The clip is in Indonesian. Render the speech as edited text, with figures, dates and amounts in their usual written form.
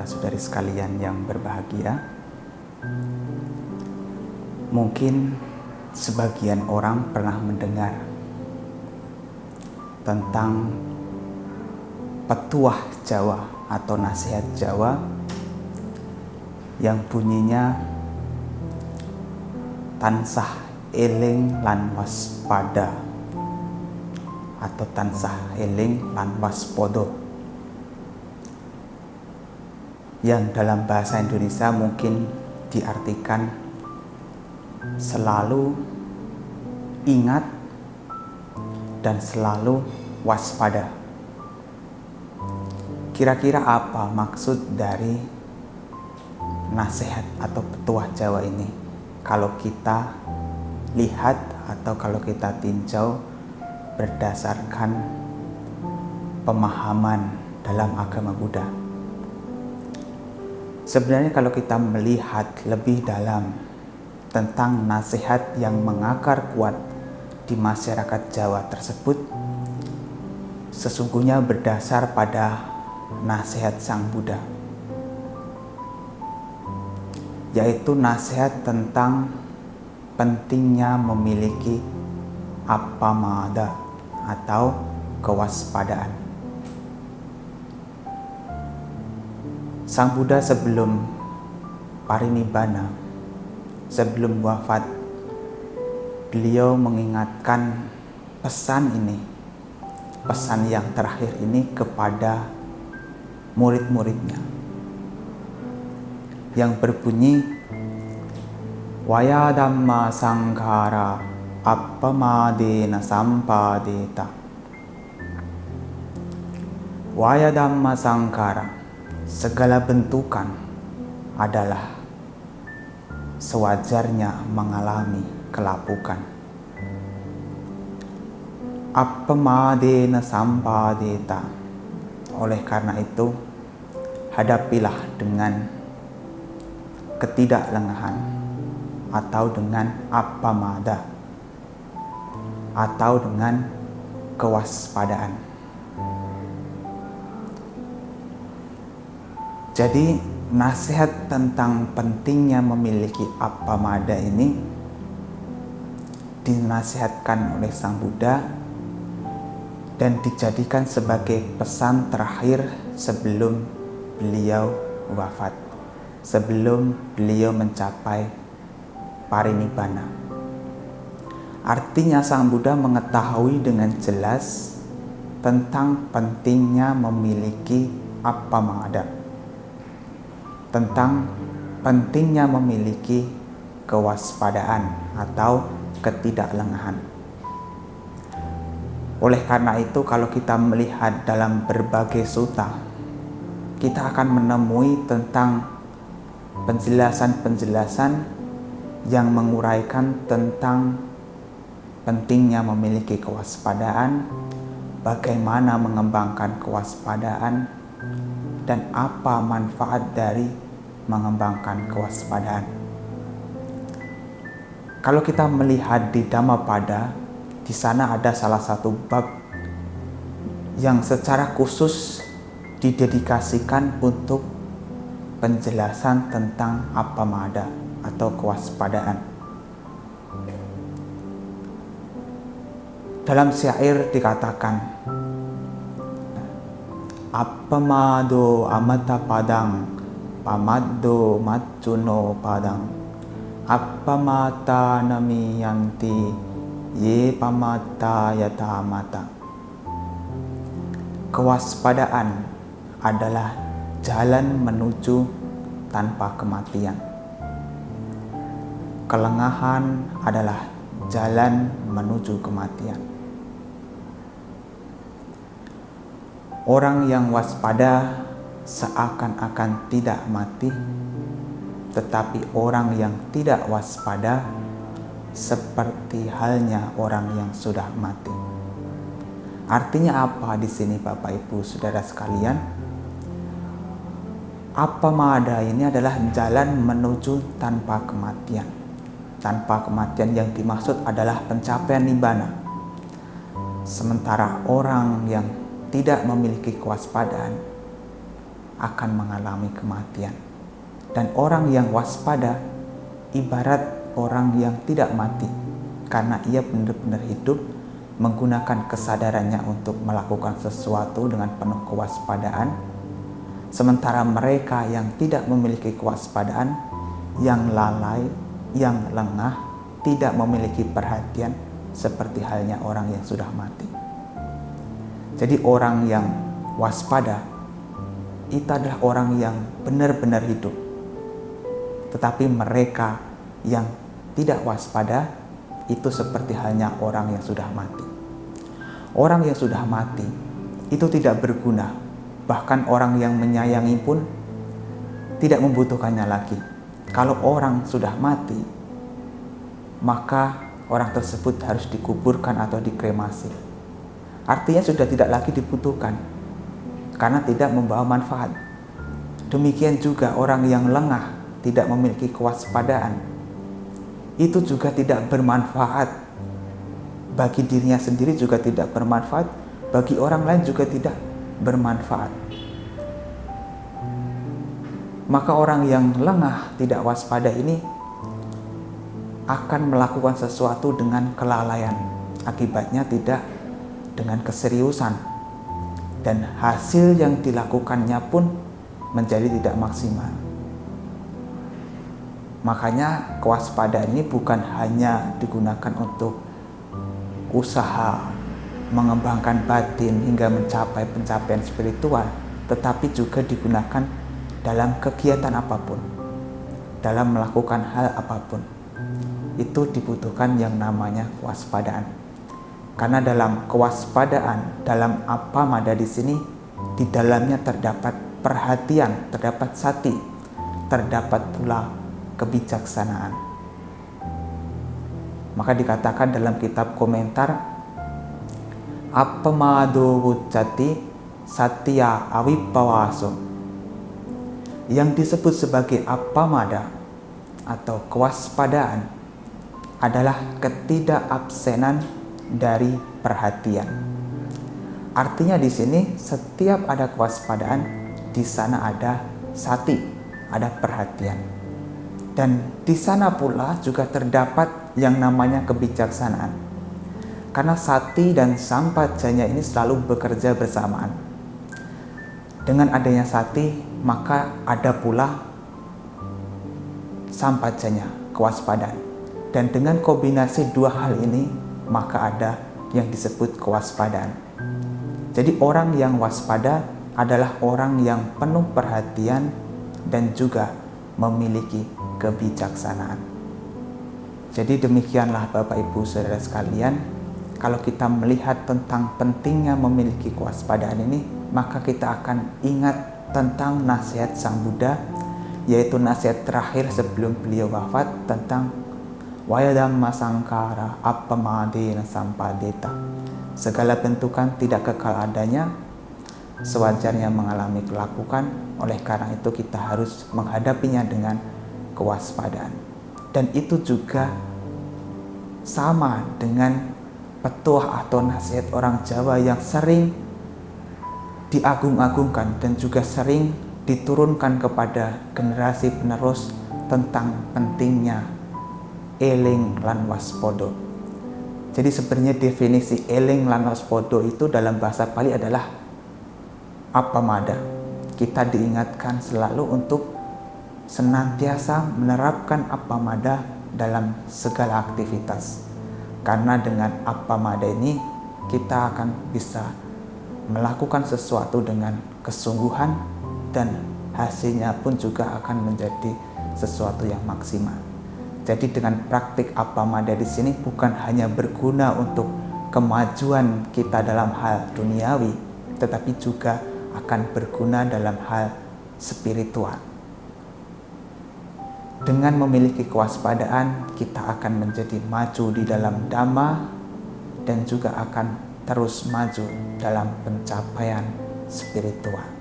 saudara-saudari sekalian yang berbahagia. Mungkin sebagian orang pernah mendengar tentang petuah Jawa atau nasihat Jawa yang bunyinya tansah eling lan waspada atau tansah eling lan waspodo, yang dalam bahasa Indonesia mungkin diartikan selalu ingat dan selalu waspada. Kira-kira apa maksud dari nasihat atau petuah Jawa ini? Kalau kita lihat atau kalau kita tinjau berdasarkan pemahaman dalam agama Buddha. Sebenarnya kalau kita melihat lebih dalam tentang nasihat yang mengakar kuat di masyarakat Jawa tersebut, sesungguhnya berdasar pada nasihat Sang Buddha, yaitu nasihat tentang pentingnya memiliki appamada atau kewaspadaan. Sang Buddha sebelum parinibbana, sebelum wafat, beliau mengingatkan pesan ini, pesan yang terakhir ini kepada murid-muridnya, yang berbunyi Waya dhamma sanghara appamadena sampadeta. Waya dhamma sanghara, segala bentukan adalah sewajarnya mengalami kelapukan. Appamadena sampadeta, oleh karena itu hadapilah dengan ketidaklengahan atau dengan appamada atau dengan kewaspadaan. Jadi nasihat tentang pentingnya memiliki appamada ini dinasihatkan oleh Sang Buddha dan dijadikan sebagai pesan terakhir sebelum beliau wafat, sebelum beliau mencapai parinibbana. Artinya Sang Buddha mengetahui dengan jelas tentang pentingnya memiliki appamada, tentang pentingnya memiliki kewaspadaan atau ketidaklengahan. Oleh karena itu, kalau kita melihat dalam berbagai sutta, kita akan menemui tentang penjelasan-penjelasan yang menguraikan tentang pentingnya memiliki kewaspadaan, bagaimana mengembangkan kewaspadaan, dan apa manfaat dari mengembangkan kewaspadaan. Kalau kita melihat di Dhammapada, di sana ada salah satu bab yang secara khusus didedikasikan untuk penjelasan tentang appamada atau kewaspadaan. Dalam syair dikatakan, appamado amata padang, pamaddo maccuno padang, appamata namiyanti, ye pamata yatamata. Kewaspadaan adalah jalan menuju tanpa kematian. Kelengahan adalah jalan menuju kematian. Orang yang waspada seakan-akan tidak mati, tetapi orang yang tidak waspada seperti halnya orang yang sudah mati. Artinya apa di sini Bapak Ibu Saudara sekalian? Appamada ini adalah jalan menuju tanpa kematian. Tanpa kematian yang dimaksud adalah pencapaian nibbana. Sementara orang yang tidak memiliki kewaspadaan akan mengalami kematian. Dan orang yang waspada ibarat orang yang tidak mati, karena ia benar-benar hidup menggunakan kesadarannya untuk melakukan sesuatu dengan penuh kewaspadaan. Sementara mereka yang tidak memiliki kewaspadaan, yang lalai, yang lengah, tidak memiliki perhatian, seperti halnya orang yang sudah mati. Jadi orang yang waspada itu adalah orang yang benar-benar hidup. Tetapi mereka yang tidak waspada itu seperti halnya orang yang sudah mati. Orang yang sudah mati itu tidak berguna. Bahkan orang yang menyayangi pun tidak membutuhkannya lagi. Kalau orang sudah mati, maka orang tersebut harus dikuburkan atau dikremasi. Artinya sudah tidak lagi dibutuhkan karena tidak membawa manfaat. Demikian juga orang yang lengah, tidak memiliki kewaspadaan, itu juga tidak bermanfaat. Bagi dirinya sendiri juga tidak bermanfaat, bagi orang lain juga tidak bermanfaat. Maka orang yang lengah, tidak waspada ini akan melakukan sesuatu dengan kelalaian. Akibatnya tidak dengan keseriusan. Dan hasil yang dilakukannya pun menjadi tidak maksimal. Makanya kewaspadaan ini bukan hanya digunakan untuk usaha mengembangkan batin hingga mencapai pencapaian spiritual, tetapi juga digunakan dalam kegiatan apapun, dalam melakukan hal apapun. Itu dibutuhkan yang namanya kewaspadaan. Karena dalam kewaspadaan, dalam appamada di sini, di dalamnya terdapat perhatian, terdapat sati, terdapat pula kebijaksanaan. Maka dikatakan dalam kitab komentar, appamado wuccati satya avipawaso. Yang disebut sebagai appamada atau kewaspadaan adalah ketidakabsenan dari perhatian. Artinya di sini setiap ada kewaspadaan, di sana ada sati, ada perhatian. Dan di sana pula juga terdapat yang namanya kebijaksanaan. Karena sati dan sampajanya ini selalu bekerja bersamaan. Dengan adanya sati, maka ada pula sampajanya, kewaspadaan. Dan dengan kombinasi dua hal ini, maka ada yang disebut kewaspadaan. Jadi orang yang waspada adalah orang yang penuh perhatian dan juga memiliki kebijaksanaan. Jadi demikianlah Bapak Ibu Saudara sekalian, kalau kita melihat tentang pentingnya memiliki kewaspadaan ini, maka kita akan ingat tentang nasihat Sang Buddha, yaitu nasihat terakhir sebelum beliau wafat tentang Vayadhamma sangkara appamadena sampadeta. Segala bentukan tidak kekal adanya, sewajarnya mengalami kelakukan. Oleh karena itu kita harus menghadapinya dengan kewaspadaan. Dan itu juga sama dengan petuah atau nasihat orang Jawa yang sering diagung-agungkan dan juga sering diturunkan kepada generasi penerus tentang pentingnya eling lan waspodo. Jadi sebenarnya definisi eling lan waspodo itu dalam bahasa Pali adalah appamada. Kita diingatkan selalu untuk senantiasa menerapkan appamada dalam segala aktivitas. Karena dengan appamada ini kita akan bisa melakukan sesuatu dengan kesungguhan dan hasilnya pun juga akan menjadi sesuatu yang maksimal. Jadi dengan praktik appamada di sini bukan hanya berguna untuk kemajuan kita dalam hal duniawi, tetapi juga akan berguna dalam hal spiritual. Dengan memiliki kewaspadaan, kita akan menjadi maju di dalam Dhamma dan juga akan terus maju dalam pencapaian spiritual.